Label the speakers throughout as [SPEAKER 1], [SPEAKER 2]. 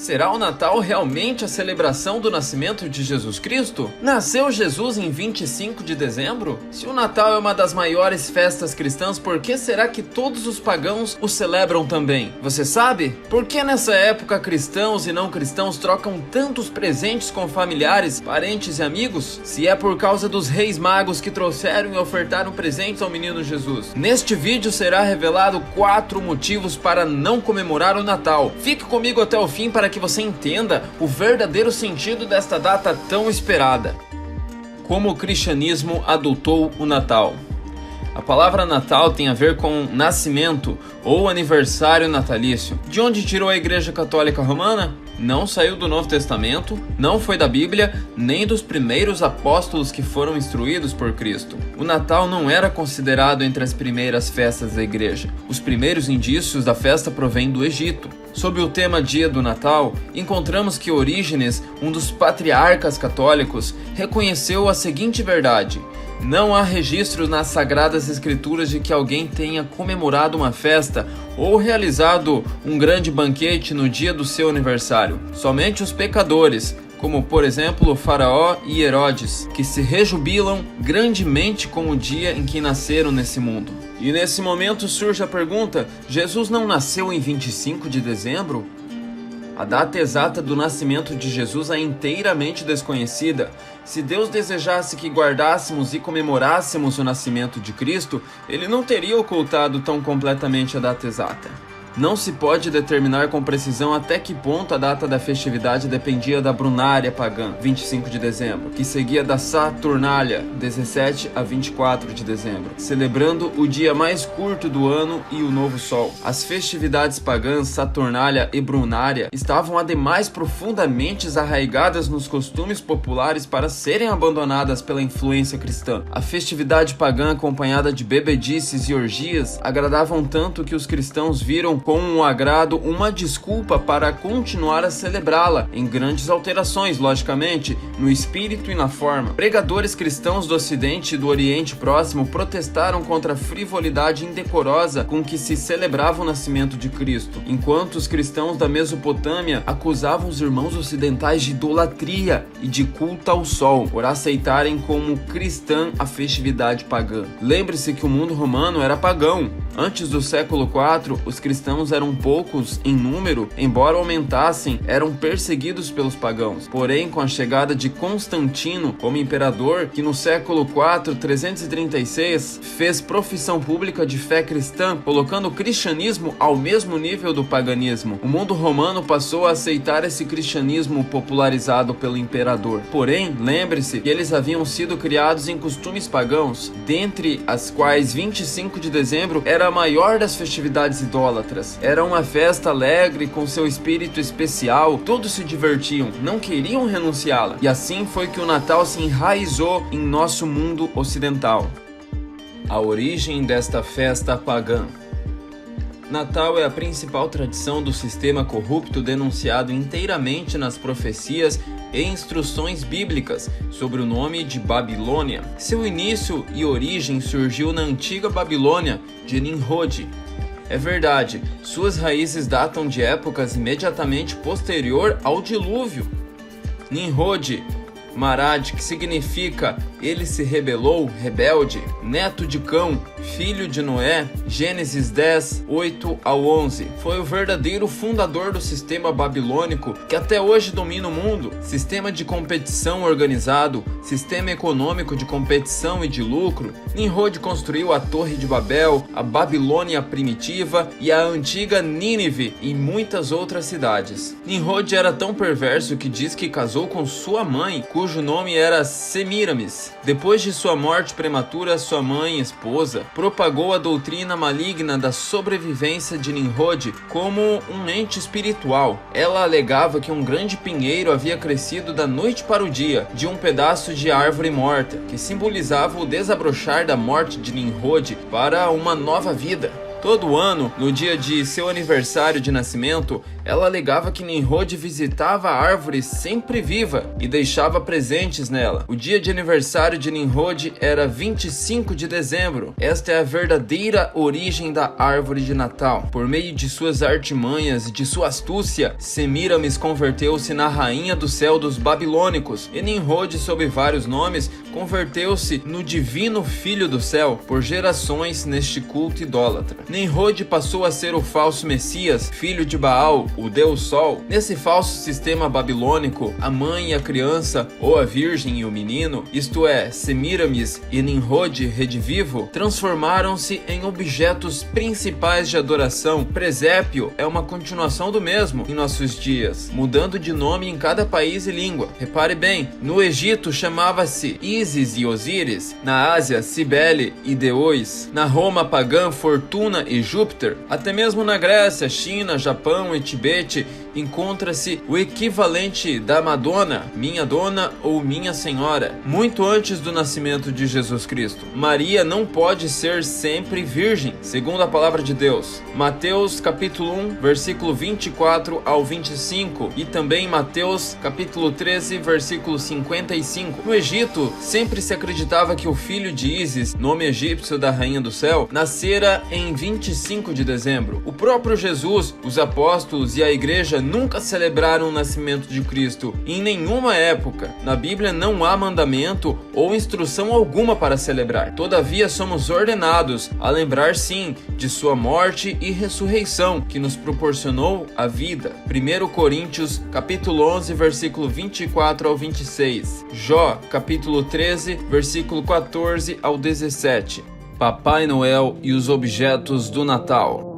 [SPEAKER 1] Será o Natal realmente a celebração do nascimento de Jesus Cristo? Nasceu Jesus em 25 de dezembro? Se o Natal é uma das maiores festas cristãs, por que será que todos os pagãos o celebram também? Você sabe? Por que nessa época cristãos e não cristãos trocam tantos presentes com familiares, parentes e amigos? Se é por causa dos reis magos que trouxeram e ofertaram presentes ao menino Jesus. Neste vídeo será revelado 4 motivos para não comemorar o Natal. Fique comigo até o fim para que você entenda o verdadeiro sentido desta data tão esperada. Como o cristianismo adotou o Natal. A palavra Natal tem a ver com nascimento ou aniversário natalício. De onde tirou a Igreja Católica Romana? Não saiu do Novo Testamento, não foi da Bíblia, nem dos primeiros apóstolos que foram instruídos por Cristo. O Natal não era considerado entre as primeiras festas da Igreja. Os primeiros indícios da festa provêm do Egito. Sob o tema Dia do Natal, encontramos que Orígenes, um dos patriarcas católicos, reconheceu a seguinte verdade: não há registros nas Sagradas Escrituras de que alguém tenha comemorado uma festa ou realizado um grande banquete no dia do seu aniversário. Somente os pecadores, como por exemplo o Faraó e Herodes, que se rejubilam grandemente com o dia em que nasceram nesse mundo. E nesse momento surge a pergunta: Jesus não nasceu em 25 de dezembro? A data exata do nascimento de Jesus é inteiramente desconhecida. Se Deus desejasse que guardássemos e comemorássemos o nascimento de Cristo, ele não teria ocultado tão completamente a data exata. Não se pode determinar com precisão até que ponto a data da festividade dependia da brunária pagã, 25 de dezembro, que seguia da Saturnália, 17 a 24 de dezembro, celebrando o dia mais curto do ano e o novo sol. As festividades pagãs, Saturnália e brunária, estavam ademais profundamente arraigadas nos costumes populares para serem abandonadas pela influência cristã. A festividade pagã, acompanhada de bebedices e orgias, agradavam tanto que os cristãos viram com um agrado uma desculpa para continuar a celebrá-la, em grandes alterações, logicamente, no espírito e na forma. Pregadores cristãos do Ocidente e do Oriente Próximo protestaram contra a frivolidade indecorosa com que se celebrava o nascimento de Cristo, enquanto os cristãos da Mesopotâmia acusavam os irmãos ocidentais de idolatria e de culto ao sol, por aceitarem como cristã a festividade pagã. Lembre-se que o mundo romano era pagão. Antes do século IV, os cristãos eram poucos em número, embora aumentassem, eram perseguidos pelos pagãos. Porém, com a chegada de Constantino como imperador, que no século IV, 336, fez profissão pública de fé cristã, colocando o cristianismo ao mesmo nível do paganismo, o mundo romano passou a aceitar esse cristianismo popularizado pelo imperador. Porém, lembre-se que eles haviam sido criados em costumes pagãos, dentre as quais 25 de dezembro era a maior das festividades idólatras. Era uma festa alegre com seu espírito especial, todos se divertiam, não queriam renunciá-la. E assim foi que o Natal se enraizou em nosso mundo ocidental. A origem desta festa pagã. Natal é a principal tradição do sistema corrupto denunciado inteiramente nas profecias e instruções bíblicas sobre o nome de Babilônia. Seu início e origem surgiu na antiga Babilônia de Nimrod. É verdade, suas raízes datam de épocas imediatamente posterior ao dilúvio. Nimrod, Marad, que significa ele se rebelou, rebelde, neto de Cão, filho de Noé, Gênesis 10, 8 ao 11. Foi o verdadeiro fundador do sistema babilônico que até hoje domina o mundo. Sistema de competição organizado, sistema econômico de competição e de lucro. Nimrod construiu a Torre de Babel, a Babilônia primitiva e a antiga Nínive e muitas outras cidades. Nimrod era tão perverso que diz que casou com sua mãe, cujo nome era Semiramis. Depois de sua morte prematura, sua mãe e esposa propagou a doutrina maligna da sobrevivência de Nimrod como um ente espiritual. Ela alegava que um grande pinheiro havia crescido da noite para o dia de um pedaço de árvore morta, que simbolizava o desabrochar da morte de Nimrod para uma nova vida. Todo ano, no dia de seu aniversário de nascimento, ela alegava que Nimrod visitava a árvore sempre viva e deixava presentes nela. O dia de aniversário de Nimrod era 25 de dezembro. Esta é a verdadeira origem da árvore de Natal. Por meio de suas artimanhas e de sua astúcia, Semiramis converteu-se na rainha do céu dos babilônicos, e Nimrod, sob vários nomes, converteu-se no divino filho do céu por gerações neste culto idólatra. Nimrod passou a ser o falso Messias, filho de Baal, o Deus Sol. Nesse falso sistema babilônico, a mãe e a criança, ou a virgem e o menino, isto é, Semiramis e Nimrod redivivo, transformaram-se em objetos principais de adoração. Presépio é uma continuação do mesmo em nossos dias, mudando de nome em cada país e língua. Repare bem, no Egito chamava-se Ísis e Osíris, na Ásia, Cibele e Deus, na Roma pagã, Fortuna e Júpiter. Até mesmo na Grécia, China, Japão e Tibete encontra-se o equivalente da Madonna, minha dona ou minha senhora, muito antes do nascimento de Jesus Cristo. Maria não pode ser sempre virgem, segundo a palavra de Deus. Mateus capítulo 1, versículo 24 ao 25 e também Mateus capítulo 13, versículo 55. No Egito, sempre se acreditava que o filho de Ísis, nome egípcio da rainha do céu, nascera em 25 de dezembro. O próprio Jesus, os apóstolos e a igreja nunca celebraram o nascimento de Cristo em nenhuma época. Na Bíblia não há mandamento ou instrução alguma para celebrar. Todavia somos ordenados a lembrar sim de sua morte e ressurreição, que nos proporcionou a vida. 1 Coríntios capítulo 11, versículo 24 ao 26. Jó capítulo 13, versículo 14 ao 17. Papai Noel e os objetos do Natal.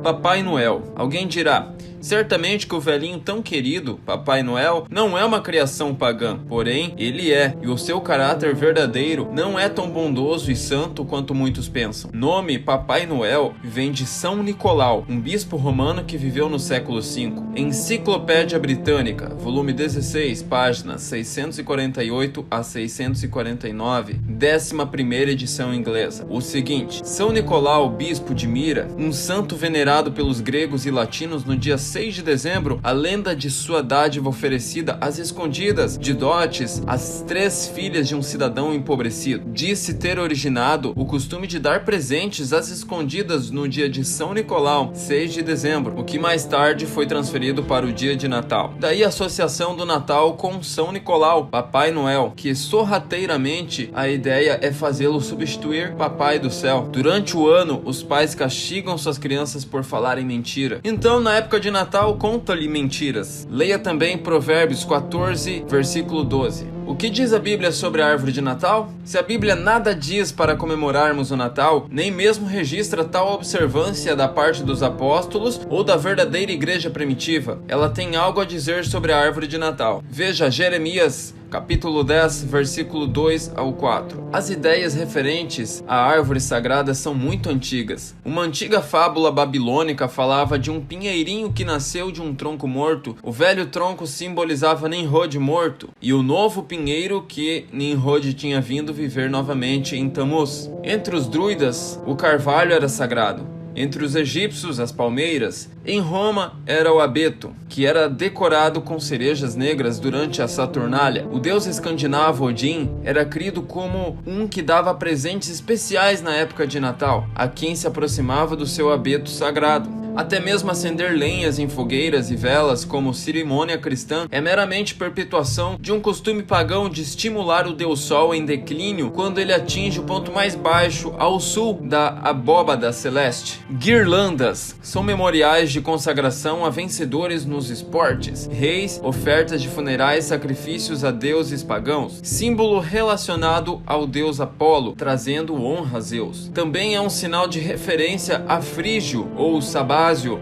[SPEAKER 1] Papai Noel. Alguém dirá: certamente que o velhinho tão querido, Papai Noel, não é uma criação pagã. Porém, ele é, e o seu caráter verdadeiro não é tão bondoso e santo quanto muitos pensam. Nome Papai Noel vem de São Nicolau, um bispo romano que viveu no século V. Enciclopédia Britânica, volume 16, páginas 648 a 649, 11ª edição inglesa. O seguinte: São Nicolau, bispo de Mira, um santo venerado pelos gregos e latinos no dia 6 de dezembro, a lenda de sua dádiva oferecida às escondidas de dotes às 3 filhas de um cidadão empobrecido. Disse ter originado o costume de dar presentes às escondidas no dia de São Nicolau, 6 de dezembro, o que mais tarde foi transferido para o dia de Natal. Daí a associação do Natal com São Nicolau, Papai Noel, que sorrateiramente a ideia é fazê-lo substituir Papai do Céu. Durante o ano, os pais castigam suas crianças por falarem mentira. Então, na época de Natal, conta-lhe mentiras. Leia também Provérbios 14, versículo 12. O que diz a Bíblia sobre a árvore de Natal? Se a Bíblia nada diz para comemorarmos o Natal, nem mesmo registra tal observância da parte dos apóstolos ou da verdadeira igreja primitiva, ela tem algo a dizer sobre a árvore de Natal. Veja Jeremias capítulo 10, versículo 2 ao 4. As ideias referentes à árvore sagrada são muito antigas. Uma antiga fábula babilônica falava de um pinheirinho que nasceu de um tronco morto. O velho tronco simbolizava Nimrod morto, e o novo pinheiro que Nimrod tinha vindo viver novamente em Tammuz. Entre os druidas, o carvalho era sagrado. Entre os egípcios, as palmeiras. Em Roma, era o abeto, que era decorado com cerejas negras durante a Saturnália. O deus escandinavo Odin era crido como um que dava presentes especiais na época de Natal, a quem se aproximava do seu abeto sagrado. Até mesmo acender lenhas em fogueiras e velas como cerimônia cristã é meramente perpetuação de um costume pagão de estimular o Deus Sol em declínio quando ele atinge o ponto mais baixo ao sul da abóbada celeste. Guirlandas são memoriais de consagração a vencedores nos esportes, reis, ofertas de funerais, sacrifícios a deuses pagãos, símbolo relacionado ao deus Apolo, trazendo honra a Zeus. Também é um sinal de referência a Frígio ou Sabásio,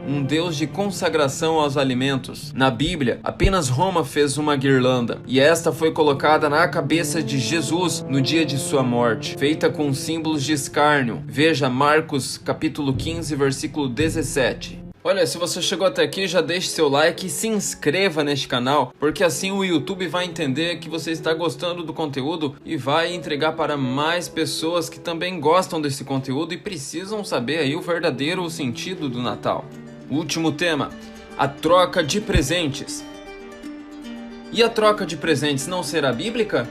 [SPEAKER 1] um deus de consagração aos alimentos. Na Bíblia, apenas Roma fez uma guirlanda, e esta foi colocada na cabeça de Jesus no dia de sua morte, feita com símbolos de escárnio. Veja Marcos capítulo 15, versículo 17. Olha, se você chegou até aqui, já deixe seu like e se inscreva neste canal, porque assim o YouTube vai entender que você está gostando do conteúdo e vai entregar para mais pessoas que também gostam desse conteúdo e precisam saber aí o verdadeiro sentido do Natal. Último tema, a troca de presentes. E a troca de presentes não será bíblica?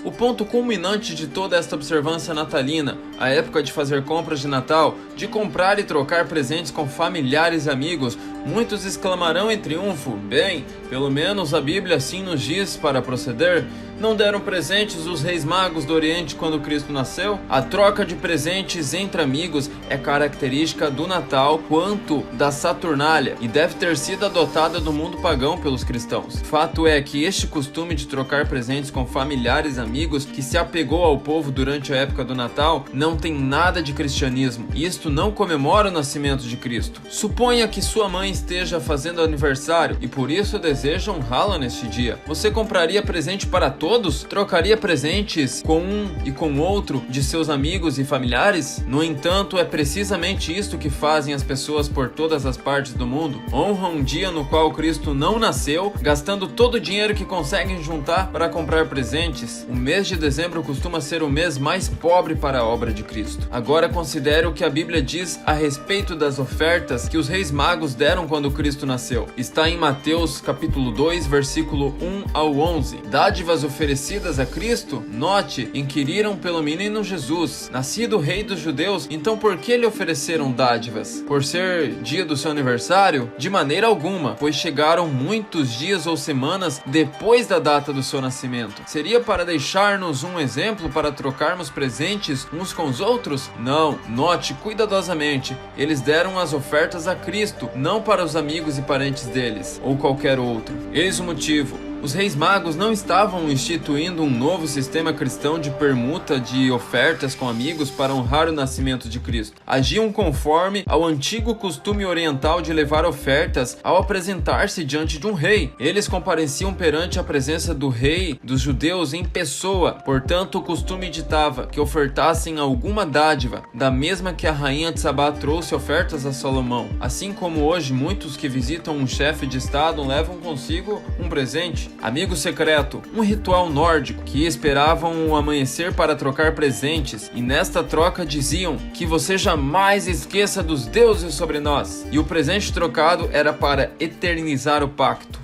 [SPEAKER 1] O ponto culminante de toda esta observância natalina, a época de fazer compras de Natal, de comprar e trocar presentes com familiares e amigos, muitos exclamarão em triunfo: bem, pelo menos a Bíblia assim nos diz para proceder. Não deram presentes os reis magos do Oriente quando Cristo nasceu? A troca de presentes entre amigos é característica do Natal quanto da Saturnália e deve ter sido adotada do mundo pagão pelos cristãos. Fato é que este costume de trocar presentes com familiares e amigos que se apegou ao povo durante a época do Natal não tem nada de cristianismo. Isto não comemora o nascimento de Cristo. Suponha que sua mãe esteja fazendo aniversário e por isso deseja honrá-la neste dia. Você compraria presente para todos? Trocaria presentes com um e com outro de seus amigos e familiares? No entanto, é precisamente isto que fazem as pessoas por todas as partes do mundo. Honram um dia no qual Cristo não nasceu, gastando todo o dinheiro que conseguem juntar para comprar presentes. O mês de dezembro costuma ser o mês mais pobre para a obra de Cristo. Agora considere o que a Bíblia diz a respeito das ofertas que os reis magos deram quando Cristo nasceu. Está em Mateus capítulo 2, versículo 1 ao 11. Dádivas oferecidas a Cristo? Note, inquiriram pelo menino Jesus, nascido rei dos judeus, então por que lhe ofereceram dádivas? Por ser dia do seu aniversário? De maneira alguma, pois chegaram muitos dias ou semanas depois da data do seu nascimento. Seria para deixar-nos um exemplo para trocarmos presentes uns com os outros? Não, note cuidadosamente, eles deram as ofertas a Cristo, não para os amigos e parentes deles, ou qualquer outro. Eis o motivo. Os reis magos não estavam instituindo um novo sistema cristão de permuta de ofertas com amigos para honrar o nascimento de Cristo. Agiam conforme ao antigo costume oriental de levar ofertas ao apresentar-se diante de um rei. Eles compareciam perante a presença do rei dos judeus em pessoa. Portanto, o costume ditava que ofertassem alguma dádiva, da mesma que a rainha de Sabá trouxe ofertas a Salomão. Assim como hoje muitos que visitam um chefe de estado levam consigo um presente. Amigo secreto, um ritual nórdico que esperavam o amanhecer para trocar presentes e nesta troca diziam que você jamais esqueça dos deuses sobre nós. E o presente trocado era para eternizar o pacto.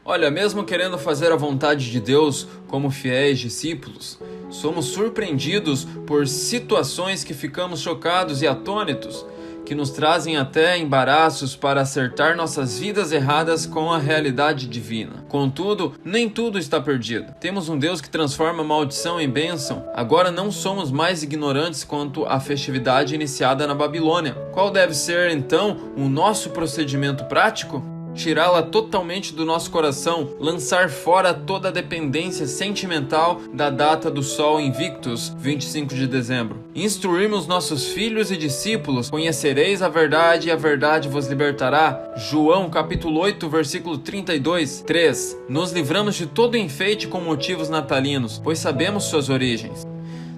[SPEAKER 1] Olha, mesmo querendo fazer a vontade de Deus como fiéis discípulos, somos surpreendidos por situações que ficamos chocados e atônitos, que nos trazem até embaraços para acertar nossas vidas erradas com a realidade divina. Contudo, nem tudo está perdido. Temos um Deus que transforma maldição em bênção. Agora não somos mais ignorantes quanto à festividade iniciada na Babilônia. Qual deve ser, então, o nosso procedimento prático? Tirá-la totalmente do nosso coração, lançar fora toda a dependência sentimental da data do Sol Invictus, 25 de dezembro. Instruirmos nossos filhos e discípulos: conhecereis a verdade e a verdade vos libertará. João capítulo 8, versículo 32. 3. Nos livramos de todo enfeite com motivos natalinos, pois sabemos suas origens.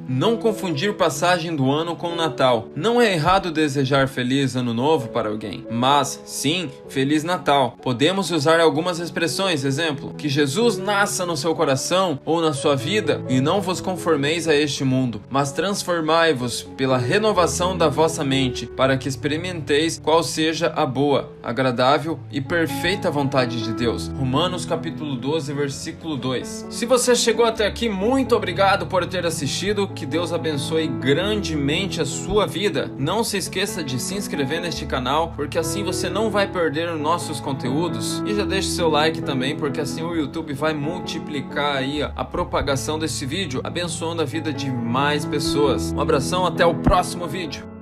[SPEAKER 1] Não confundir passagem do ano com o Natal. Não é errado desejar Feliz Ano Novo para alguém, mas, sim, Feliz Natal. Podemos usar algumas expressões, exemplo, que Jesus nasça no seu coração ou na sua vida, e não vos conformeis a este mundo, mas transformai-vos pela renovação da vossa mente, para que experimenteis qual seja a boa, agradável e perfeita vontade de Deus. Romanos capítulo 12, versículo 2. Se você chegou até aqui, muito obrigado por ter assistido. Que Deus abençoe grandemente a sua vida. Não se esqueça de se inscrever neste canal, porque assim você não vai perder os nossos conteúdos. E já deixe seu like também, porque assim o YouTube vai multiplicar aí a propagação desse vídeo, abençoando a vida de mais pessoas. Um abração, até o próximo vídeo.